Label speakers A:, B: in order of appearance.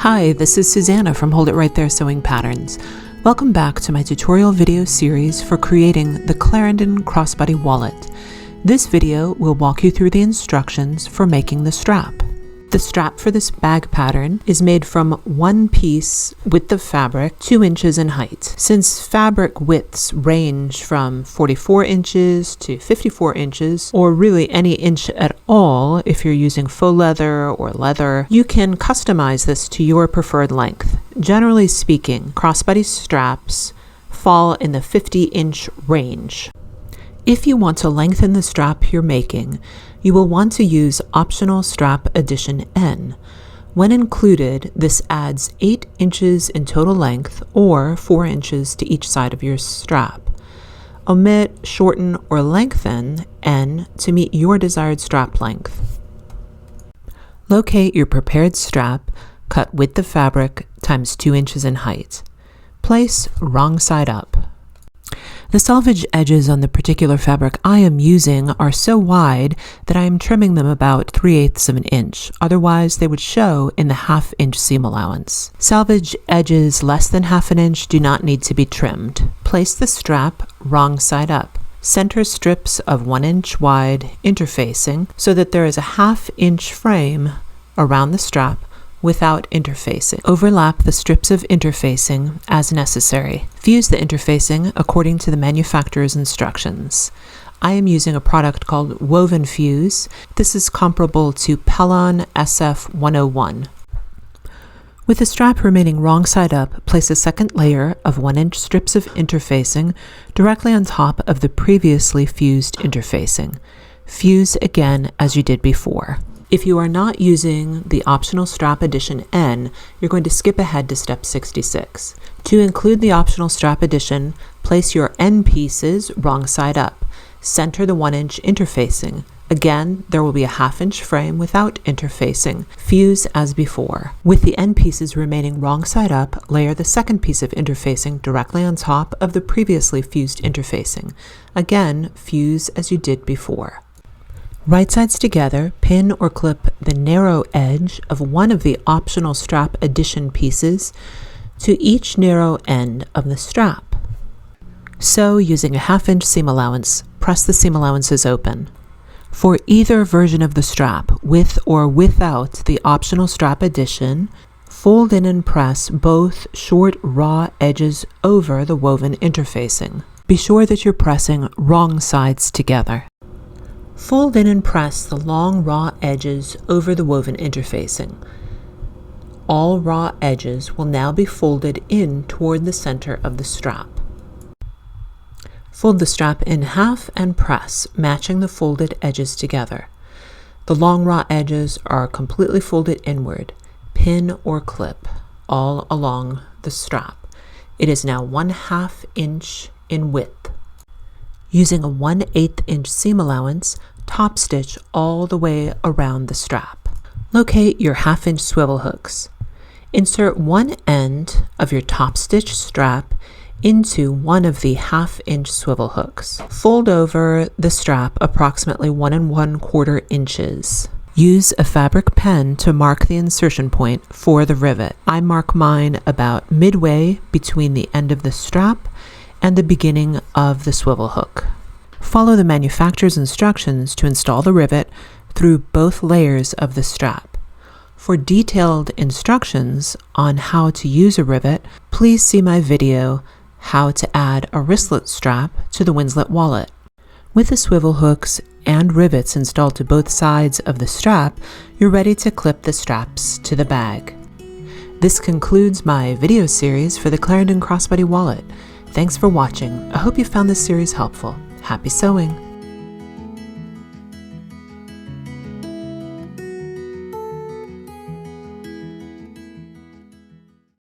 A: Hi, this is Susanna from Hold It Right There Sewing Patterns. Welcome back to my tutorial video series for creating the Clarendon Crossbody Wallet. This video will walk you through the instructions for making the strap. The strap for this bag pattern is made from one piece width of fabric, 2 inches in height. Since fabric widths range from 44 inches to 54 inches, or really any inch at all if you're using faux leather or leather, you can customize this to your preferred length. Generally speaking, crossbody straps fall in the 50-inch range. If you want to lengthen the strap you're making, you will want to use optional strap addition N. When included, this adds 8 inches in total length or 4 inches to each side of your strap. Omit, shorten, or lengthen N to meet your desired strap length. Locate your prepared strap, cut width of fabric times 2 inches in height. Place wrong side up. The selvage edges on the particular fabric I am using are so wide that I am trimming them about 3/8 of an inch, otherwise they would show in the 1/2 inch seam allowance. Selvage edges less than 1/2 an inch do not need to be trimmed. Place the strap wrong side up. Center strips of 1 inch wide interfacing so that there is a 1/2 inch frame around the strap without interfacing. Overlap the strips of interfacing as necessary. Fuse the interfacing according to the manufacturer's instructions. I am using a product called Woven Fuse. This is comparable to Pellon SF101. With the strap remaining wrong side up, place a second layer of 1 inch strips of interfacing directly on top of the previously fused interfacing. Fuse again as you did before. If you are not using the optional strap addition N, you're going to skip ahead to step 66. To include the optional strap addition, place your N pieces wrong side up. Center the 1 inch interfacing. Again, there will be a 1/2 inch frame without interfacing. Fuse as before. With the N pieces remaining wrong side up, layer the second piece of interfacing directly on top of the previously fused interfacing. Again, fuse as you did before. Right sides together, pin or clip the narrow edge of one of the optional strap addition pieces to each narrow end of the strap. Sew using a 1/2 inch seam allowance. Press the seam allowances open. For either version of the strap, with or without the optional strap addition, fold in and press both short raw edges over the woven interfacing. Be sure that you're pressing wrong sides together. Fold in and press the long raw edges over the woven interfacing. All raw edges will now be folded in toward the center of the strap. Fold the strap in half and press, matching the folded edges together. The long raw edges are completely folded inward. Pin or clip all along the strap. It is now 1/2 inch in width. Using a 1/8 inch seam allowance, top stitch all the way around the strap. Locate your 1/2 inch swivel hooks. Insert one end of your top stitch strap into one of the 1/2 inch swivel hooks. Fold over the strap approximately 1 1/4 inches. Use a fabric pen to mark the insertion point for the rivet. I mark mine about midway between the end of the strap and the beginning of the swivel hook. Follow the manufacturer's instructions to install the rivet through both layers of the strap. For detailed instructions on how to use a rivet, please see my video, How to Add a Wristlet Strap to the Winslet Wallet. With the swivel hooks and rivets installed to both sides of the strap, you're ready to clip the straps to the bag. This concludes my video series for the Clarendon Crossbody Wallet. Thanks for watching. I hope you found this series helpful. Happy sewing!